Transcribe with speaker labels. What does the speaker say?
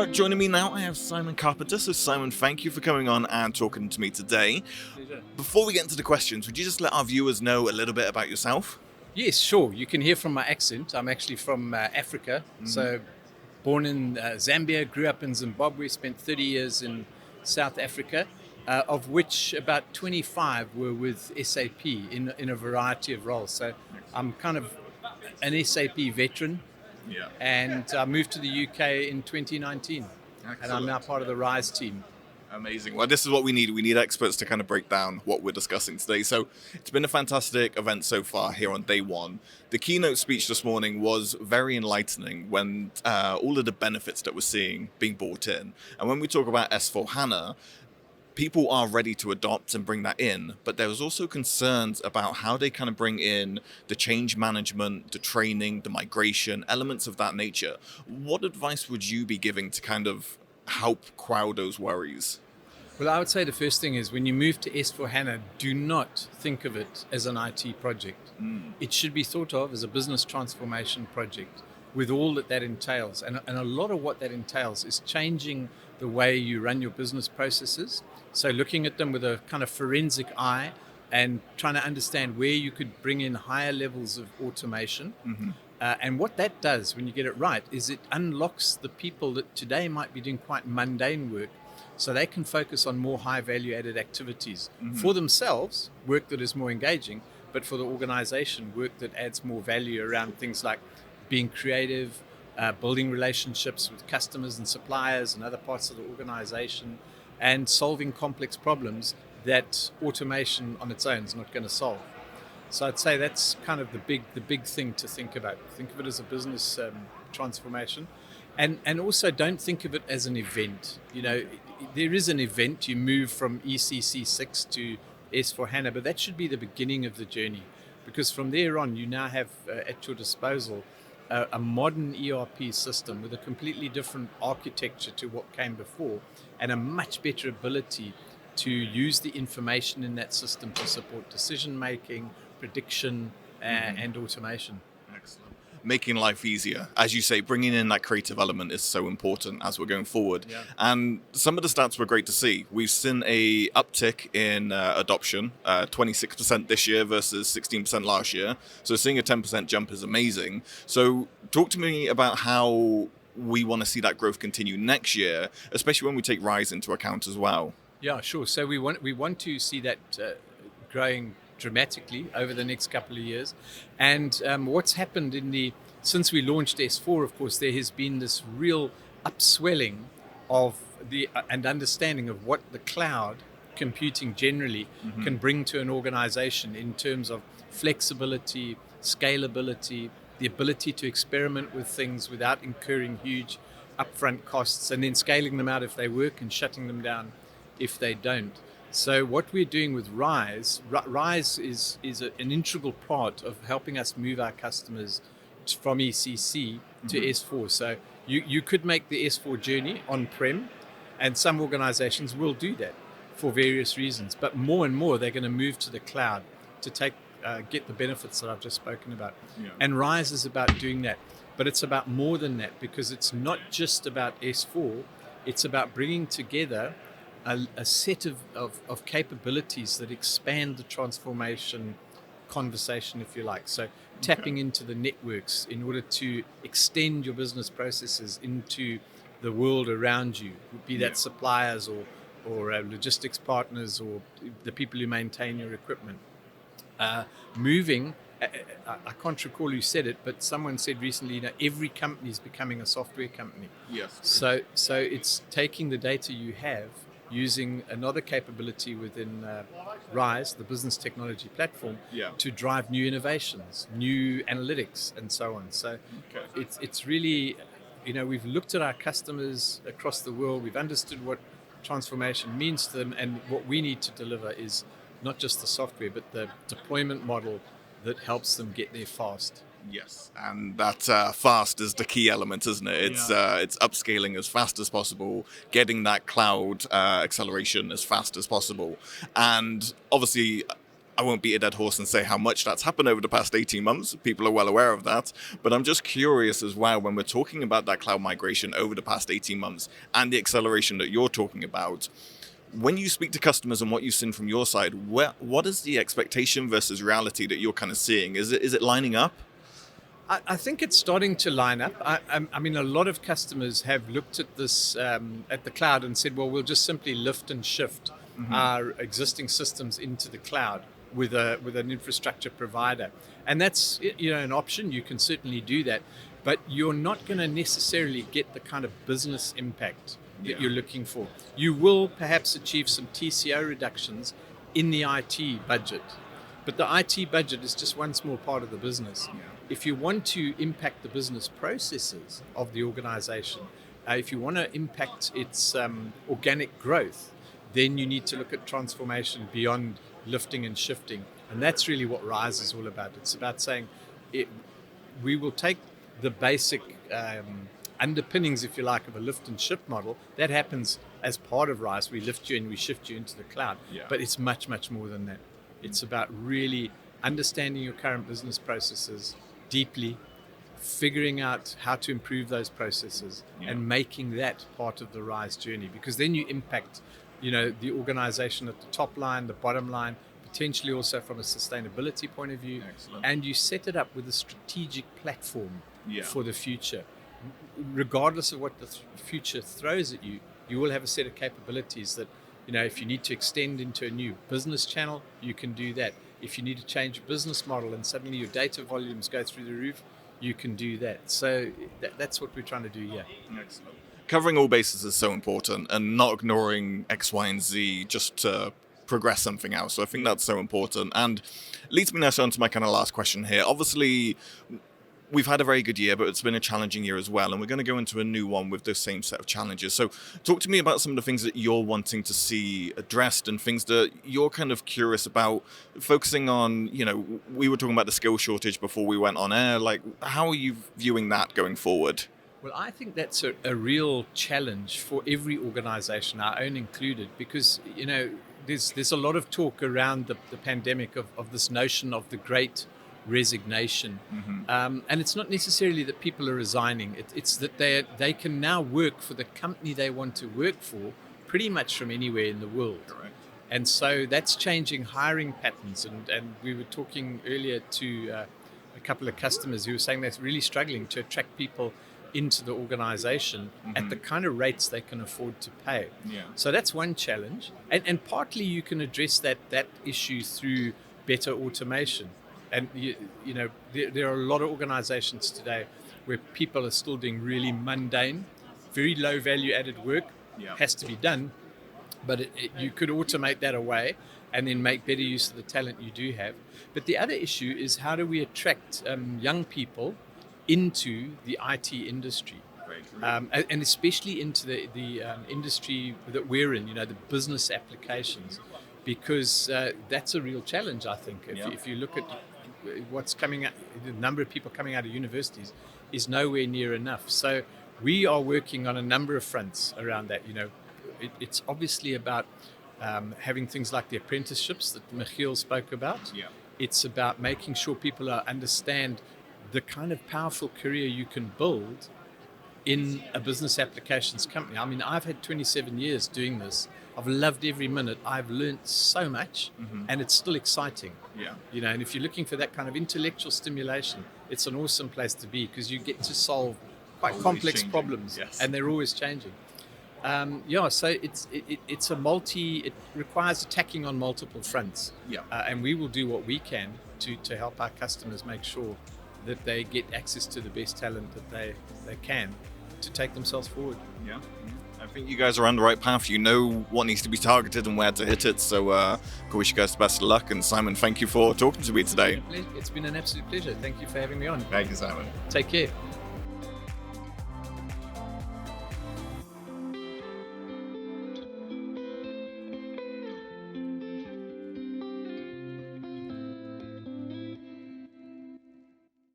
Speaker 1: But joining me now, I have Simon Carpenter. So Simon, thank you for coming on and talking to me today.
Speaker 2: Pleasure.
Speaker 1: Before we get into the questions, would you just let our viewers know a little bit about yourself?
Speaker 2: Yes, sure. You can hear from my accent. I'm actually from Africa. So, born in Zambia, grew up in Zimbabwe, spent 30 years in South Africa, of which about 25 were with SAP in a variety of roles. So, I'm kind of an SAP veteran,
Speaker 1: Yeah.
Speaker 2: and I moved to the UK in 2019. And I'm now part of the RISE team.
Speaker 1: Amazing. Well, this is what we need. We need experts to kind of break down what we're discussing today. So it's been a fantastic event so far here on day one. The keynote speech this morning was very enlightening when all of the benefits that we're seeing being brought in. And when we talk about S4 Hana, people are ready to adopt and bring that in, but there was also concerns about how they kind of bring in the change management, the training, the migration, elements of that nature. What advice would you be giving to kind of help quell those worries?
Speaker 2: Well, I would say the first thing is when you move to S4HANA, do not think of it as an IT project. It should be thought of as a business transformation project with all that entails. And a lot of what that entails is changing the way you run your business processes. So looking at them with a kind of forensic eye and trying to understand where you could bring in higher levels of automation. And what that does when you get it right is it unlocks the people that today might be doing quite mundane work so they can focus on more high value added activities for themselves, work that is more engaging, but for the organization, work that adds more value around things like being creative, building relationships with customers and suppliers and other parts of the organization, and solving complex problems that automation on its own is not going to solve. So I'd say that's kind of the big thing to think about. Think of it as a business transformation, and also don't think of it as an event. You know, there is an event. You move from ECC 6 to S4HANA, but that should be the beginning of the journey, because from there on you now have at your disposal a modern ERP system with a completely different architecture to what came before, and a much better ability to use the information in that system to support decision making, prediction, and automation.
Speaker 1: Excellent. Making life easier. As you say, bringing in that creative element is so important as we're going forward.
Speaker 2: Yeah.
Speaker 1: And some of the stats were great to see. We've seen a uptick in adoption, 26% this year versus 16% last year. So seeing a 10% jump is amazing. So talk to me about how we want to see that growth continue next year, especially when we take RISE into account as well.
Speaker 2: Yeah, sure. So we want to see that growing dramatically over the next couple of years. And what's happened since we launched S4, of course, there has been this real upswelling of and understanding of what the cloud computing generally can bring to an organization in terms of flexibility, scalability, the ability to experiment with things without incurring huge upfront costs, and then scaling them out if they work and shutting them down if they don't. So what we're doing with RISE is an integral part of helping us move our customers from ECC to S4. So you could make the S4 journey on-prem, and some organizations will do that for various reasons. But more and more, they're going to move to the cloud to get the benefits that I've just spoken about. Yeah. And RISE is about doing that. But it's about more than that, because it's not just about S4. It's about bringing together a set of capabilities that expand the transformation conversation, if you like. So tapping into the networks in order to extend your business processes into the world around you, be that suppliers or logistics partners or the people who maintain your equipment. Moving, I can't recall who said it, but someone said recently, every company is becoming a software company.
Speaker 1: Yes.
Speaker 2: So it's taking the data you have, using another capability within RISE, the business technology platform, to drive new innovations, new analytics, and so on. So it's really, we've looked at our customers across the world, we've understood what transformation means to them, and what we need to deliver is not just the software, but the deployment model that helps them get there fast.
Speaker 1: Yes, and that fast is the key element, isn't it? It's upscaling as fast as possible, getting that cloud acceleration as fast as possible. And obviously, I won't beat a dead horse and say how much that's happened over the past 18 months. People are well aware of that. But I'm just curious as well, when we're talking about that cloud migration over the past 18 months and the acceleration that you're talking about, when you speak to customers and what you've seen from your side, what is the expectation versus reality that you're kind of seeing? Is it lining up?
Speaker 2: I think it's starting to line up. I mean, a lot of customers have looked at this, at the cloud and said, well, we'll just simply lift and shift our existing systems into the cloud with an infrastructure provider. And that's, an option. You can certainly do that. But you're not going to necessarily get the kind of business impact that you're looking for. You will perhaps achieve some TCO reductions in the IT budget. But the IT budget is just one small part of the business. Yeah. If you want to impact the business processes of the organization, if you want to impact its organic growth, then you need to look at transformation beyond lifting and shifting. And that's really what RISE is all about. It's about saying we will take the basic underpinnings, if you like, of a lift and shift model. That happens as part of RISE. We lift you and we shift you into the cloud. Yeah. But it's much, much more than that. It's about really understanding your current business processes deeply, figuring out how to improve those processes, and making that part of the RISE journey. Because then you impact, the organization at the top line, the bottom line, potentially also from a sustainability point of view. Excellent. And you set it up with a strategic platform for the future. Regardless of what the future throws at you, you will have a set of capabilities that, if you need to extend into a new business channel, you can do that. If you need to change a business model and suddenly your data volumes go through the roof, you can do that. So that's what we're trying to do here.
Speaker 1: Excellent. Covering all bases is so important, and not ignoring X, Y, and Z just to progress something else. So I think that's so important. And leads me now on to my kind of last question here. Obviously, we've had a very good year, but it's been a challenging year as well. And we're going to go into a new one with the same set of challenges. So talk to me about some of the things that you're wanting to see addressed and things that you're kind of curious about, focusing on, we were talking about the skill shortage before we went on air. Like, how are you viewing that going forward?
Speaker 2: Well, I think that's a real challenge for every organization, our own included, because, there's a lot of talk around the pandemic of this notion of the great resignation. And it's not necessarily that people are resigning. It's that they can now work for the company they want to work for pretty much from anywhere in the world. Correct. And so that's changing hiring patterns. And we were talking earlier to a couple of customers who were saying they're really struggling to attract people into the organization at the kind of rates they can afford to pay. Yeah. So that's one challenge. And partly you can address that issue through better automation. And there are a lot of organizations today where people are still doing really mundane, very low value added work. Has to be done, but you could automate that away and then make better use of the talent you do have. But the other issue is, how do we attract young people into the IT industry? And especially into the industry that we're in, the business applications, because that's a real challenge, I think. If you look at what's coming out, the number of people coming out of universities is nowhere near enough. So we are working on a number of fronts around that. It's obviously about having things like the apprenticeships that Michiel spoke about. Yeah. It's about making sure people understand the kind of powerful career you can build in a business applications company. I mean, I've had 27 years doing this. I've loved every minute. I've learned so much, and it's still exciting. Yeah. And if you're looking for that kind of intellectual stimulation, it's an awesome place to be, because you get to solve quite complex problems, and they're always changing. So it's it requires attacking on multiple fronts. Yeah. And we will do what we can to help our customers make sure that they get access to the best talent that they can to take themselves forward.
Speaker 1: Yeah. I think you guys are on the right path. You know what needs to be targeted and where to hit it. So I wish you guys the best of luck. And Simon, thank you for talking to me today.
Speaker 2: It's been an absolute pleasure. Thank you for having me on.
Speaker 1: Thank you, Simon.
Speaker 2: Take care.